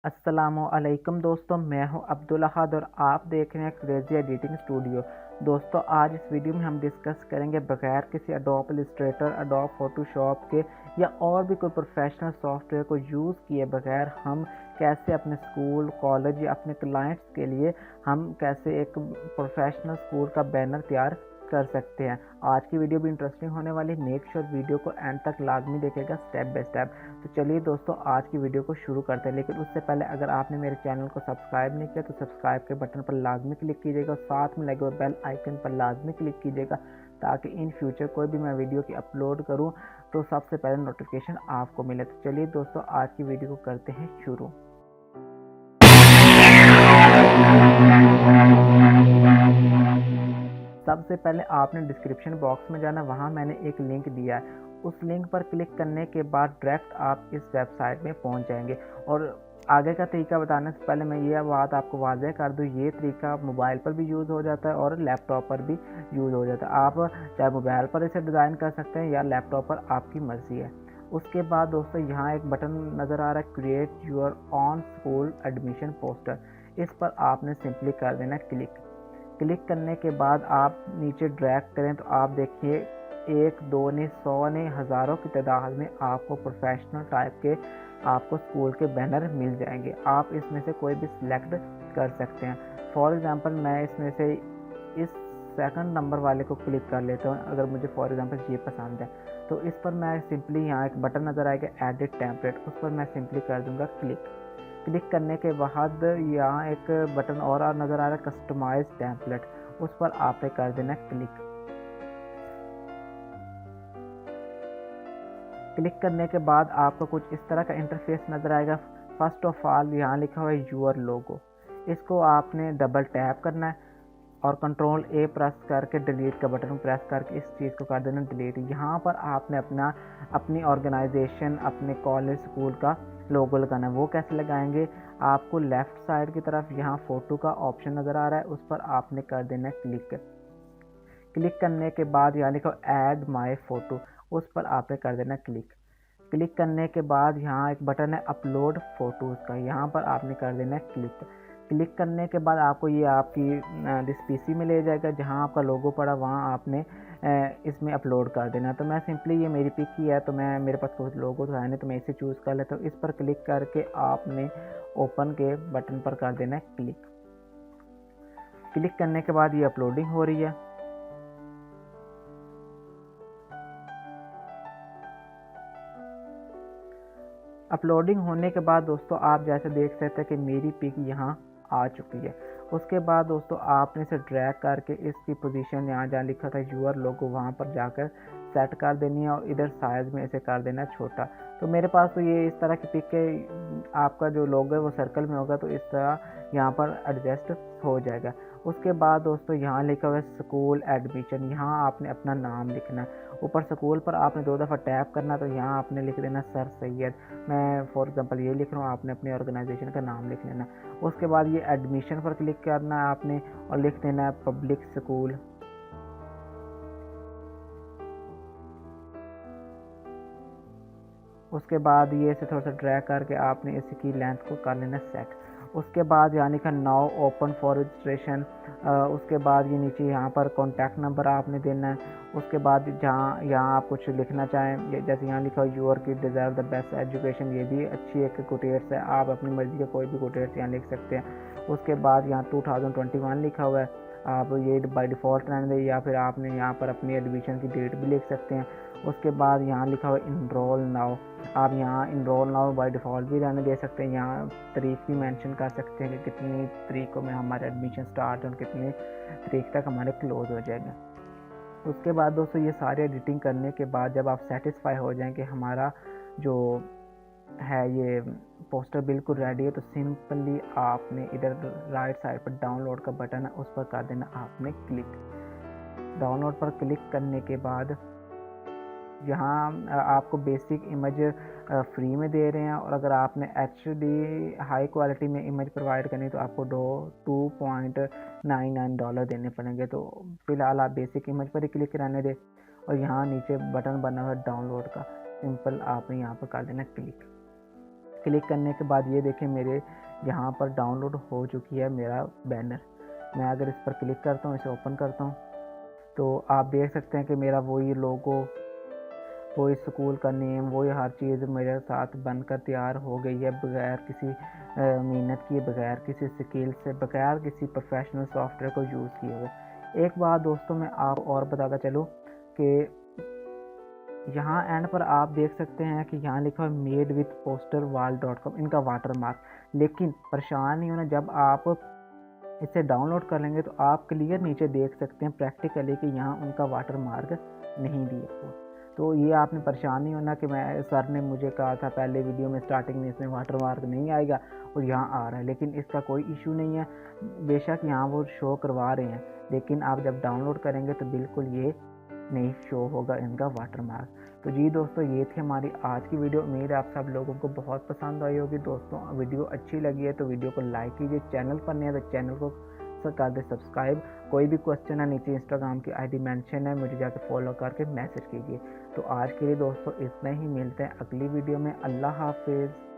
अस्सलामुअलैकुम दोस्तों, मैं हूं अब्दुल अहद और आप देख रहे हैं क्रेजी एडिटिंग स्टूडियो। दोस्तों, आज इस वीडियो में हम डिस्कस करेंगे बगैर किसी एडोब इलस्ट्रेटर, एडोब फोटोशॉप के या और भी कोई प्रोफेशनल सॉफ्टवेयर को यूज़ किए बगैर हम कैसे अपने स्कूल, कॉलेज या अपने क्लाइंट्स के लिए हम कैसे एक प्रोफेशनल स्कूल का बैनर तैयार कर सकते हैं। आज की वीडियो भी इंटरेस्टिंग होने वाली, मेक श्योर वीडियो को एंड तक लाजमी देखेगा स्टेप बाय स्टेप। तो चलिए दोस्तों, आज की वीडियो को शुरू करते हैं। लेकिन उससे पहले अगर आपने मेरे चैनल को सब्सक्राइब नहीं किया तो सब्सक्राइब के बटन पर लाजमी क्लिक कीजिएगा और साथ में लगे हुए बेल आइकन पर लाजमी क्लिक कीजिएगा ताकि इन फ्यूचर कोई भी मैं वीडियो की अपलोड करूं तो सबसे पहले नोटिफिकेशन आपको मिले। तो चलिए दोस्तों, आज की वीडियो को करते हैं शुरू। सबसे पहले आपने डिस्क्रिप्शन बॉक्स में जाना, वहाँ मैंने एक लिंक दिया है। उस लिंक पर क्लिक करने के बाद डायरेक्ट आप इस वेबसाइट में पहुँच जाएंगे। और आगे का तरीका बताने से पहले मैं ये बात आपको वाज़ेह कर दूँ, ये तरीका मोबाइल पर भी यूज़ हो जाता है और लैपटॉप पर भी यूज़ हो जाता है। आप चाहे मोबाइल पर इसे डिज़ाइन कर सकते हैं या लैपटॉप पर, आपकी मर्ज़ी है। उसके बाद दोस्तों, यहाँ एक बटन नज़र आ रहा है, create your on school admission poster. इस पर आपने सिंपली कर देना क्लिक करने के बाद आप नीचे ड्रैग करें तो आप देखिए 1, 2 ने 100 ने हज़ारों की तादाद में आपको प्रोफेशनल टाइप के आपको स्कूल के बैनर मिल जाएंगे। आप इसमें से कोई भी सिलेक्ट कर सकते हैं। फॉर एग्ज़ाम्पल मैं इसमें से इस सेकंड नंबर वाले को क्लिक कर लेता हूँ। अगर मुझे फॉर एग्ज़ाम्पल ये पसंद है तो इस पर मैं सिंपली, यहाँ एक बटन नज़र आएगा एडिट टेम्पलेट, उस पर मैं सिंपली कर दूँगा क्लिक करने के बाद यहाँ एक बटन और नज़र आ रहा है कस्टमाइज टेम्पलेट, उस पर आपने कर देना क्लिक करने के बाद आपको कुछ इस तरह का इंटरफेस नज़र आएगा। फर्स्ट ऑफ ऑल यहाँ लिखा हुआ है यूर लोगो, इसको आपने डबल टैप करना है और कंट्रोल ए प्रेस करके डिलीट का बटन प्रेस करके इस चीज़ को कर देना डिलीट। यहाँ पर आपने अपनी ऑर्गेनाइजेशन, अपने कॉलेज, स्कूल का लोगो लगाना है। वो कैसे लगाएंगे, आपको लेफ़्ट साइड की तरफ यहाँ फ़ोटो का ऑप्शन नज़र आ रहा है, उस पर आपने कर देना है क्लिक करने के बाद यहाँ लिखा ऐड माई फ़ोटो, उस पर आपने कर देना क्लिक करने के बाद यहाँ एक बटन है अपलोड फ़ोटोज़ का, यहाँ पर आपने कर देना है क्लिक करने के बाद आपको ये आपकी जिस पीसी में ले जाएगा जहाँ आपका लोगो पड़ा, वहाँ आपने इसमें अपलोड कर देना। तो मैं सिंपली, ये मेरी पिक ही है तो मेरे पास कोई लोगो तो है नहीं, तो मैं इसे चूज़ कर लेता हूँ। इस पर क्लिक करके आपने ओपन के बटन पर कर देना है क्लिक करने के बाद ये अपलोडिंग हो रही है। अपलोडिंग होने के बाद दोस्तों, आप जैसे देख सकते हैं कि मेरी पिक यहाँ आ चुकी है। उसके बाद दोस्तों, आपने इसे ड्रैग करके इसकी पोजीशन यहाँ जहाँ लिखा था यूर लोगो, वहाँ पर जाकर सेट कर देनी है और इधर साइज में इसे कर देना है छोटा। तो मेरे पास तो ये इस तरह की पिक है, आपका जो लोगो है वो सर्कल में होगा तो इस तरह यहाँ पर एडजस्ट हो जाएगा। उसके बाद दोस्तों, यहाँ लिखा हुआ है स्कूल एडमिशन, यहाँ आपने अपना नाम लिखना है। ऊपर स्कूल पर आपने 2 दफ़ा टैप करना, तो यहाँ आपने लिख देना सर सैयद। मैं फॉर एग्जांपल ये लिख रहा हूँ, आपने अपनी ऑर्गेनाइजेशन का नाम लिख लेना। उसके बाद ये एडमिशन पर क्लिक करना है आपने और लिख देना है पब्लिक स्कूल। उसके बाद ये इसे थोड़ा सा ड्रैग करके आपने इसकी लेंथ को कर लेना सेट। उसके बाद यानी कि नाउ ओपन फॉर रजिस्ट्रेशन। उसके बाद ये नीचे यहाँ पर कॉन्टैक्ट नंबर आपने देना है। उसके बाद यहाँ आप कुछ लिखना चाहें, जैसे यहाँ लिखा हो your kid deserve the best education, ये भी अच्छी एक कोटेट्स है, आप अपनी मर्ज़ी का कोई भी कोटेट्स यहाँ लिख सकते हैं। उसके बाद यहाँ 2021 लिखा हुआ है, आप ये बाय डिफ़ॉल्ट रहने दें या फिर आपने यहाँ पर अपनी एडमिशन की डेट भी लिख सकते हैं। उसके बाद यहाँ लिखा हुआ इनरोल नाउ, आप यहाँ इनरोल नाउ बाय डिफ़ॉल्ट भी रहने दे सकते हैं। यहाँ तारीख भी मेंशन कर सकते हैं कि कितनी तारीख को में हमारा एडमिशन स्टार्ट और कितनी तारीख तक हमारे क्लोज हो जाएगा। उसके बाद दोस्तों, ये सारी एडिटिंग करने के बाद जब आप सेटिस्फाई हो जाएं कि हमारा जो है ये पोस्टर बिल्कुल रेडी है, तो सिंपली आपने इधर राइट साइड पर डाउनलोड का बटन है, उस पर कर देना आपने डाउनलोड पर क्लिक करने के बाद यहाँ आपको बेसिक इमेज फ्री में दे रहे हैं और अगर आपने HD हाई क्वालिटी में इमेज प्रोवाइड करनी तो आपको $2.99 देने पड़ेंगे। तो फिलहाल आप बेसिक इमेज पर ही क्लिक रहने दें और यहाँ नीचे बटन बना हुआ है डाउनलोड का, सिंपल आपने यहाँ पर कर देना क्लिक करने के बाद ये देखें मेरे यहाँ पर डाउनलोड हो चुकी है मेरा बैनर। मैं अगर इस पर क्लिक करता हूँ, इसे ओपन करता हूँ, तो आप देख सकते हैं कि मेरा वही लोगो, वही स्कूल का नेम, वही हर चीज़ मेरे साथ बनकर तैयार हो गई है, बगैर किसी मेहनत किए, बगैर किसी स्किल से, बगैर किसी प्रोफेशनल सॉफ्टवेयर को यूज़ किए हुए। एक बात दोस्तों मैं आप और बताता चलूँ कि यहाँ एंड पर आप देख सकते हैं कि यहाँ लिखा है मेड विथ पोस्टर wall.com, इनका वाटर मार्क। लेकिन परेशान नहीं होना, जब आप इसे डाउनलोड कर लेंगे तो आप क्लियर नीचे देख सकते हैं प्रैक्टिकली कि यहाँ उनका वाटर मार्क नहीं दिया हुआ। तो ये आपने परेशान नहीं होना कि मैं सर ने मुझे कहा था पहले वीडियो में स्टार्टिंग में इसमें वाटर मार्क नहीं आएगा और यहाँ आ रहा है, लेकिन इसका कोई इशू नहीं है। बेशक यहाँ वो शो करवा रहे हैं, लेकिन आप जब डाउनलोड करेंगे तो बिल्कुल ये नहीं शो होगा इनका वाटर मार्क। तो जी दोस्तों, ये थी हमारी आज की वीडियो। उम्मीद है आप सब लोगों को बहुत पसंद आई होगी। दोस्तों वीडियो अच्छी लगी है तो वीडियो को लाइक कीजिए, चैनल पर नहीं है तो चैनल को कर दे सब्सक्राइब। कोई भी क्वेश्चन है नीचे इंस्टाग्राम की आईडी मेंशन है, मुझे जाकर फॉलो करके मैसेज कीजिए। तो आज के लिए दोस्तों इतना ही, मिलते हैं अगली वीडियो में। अल्लाह हाफिज़।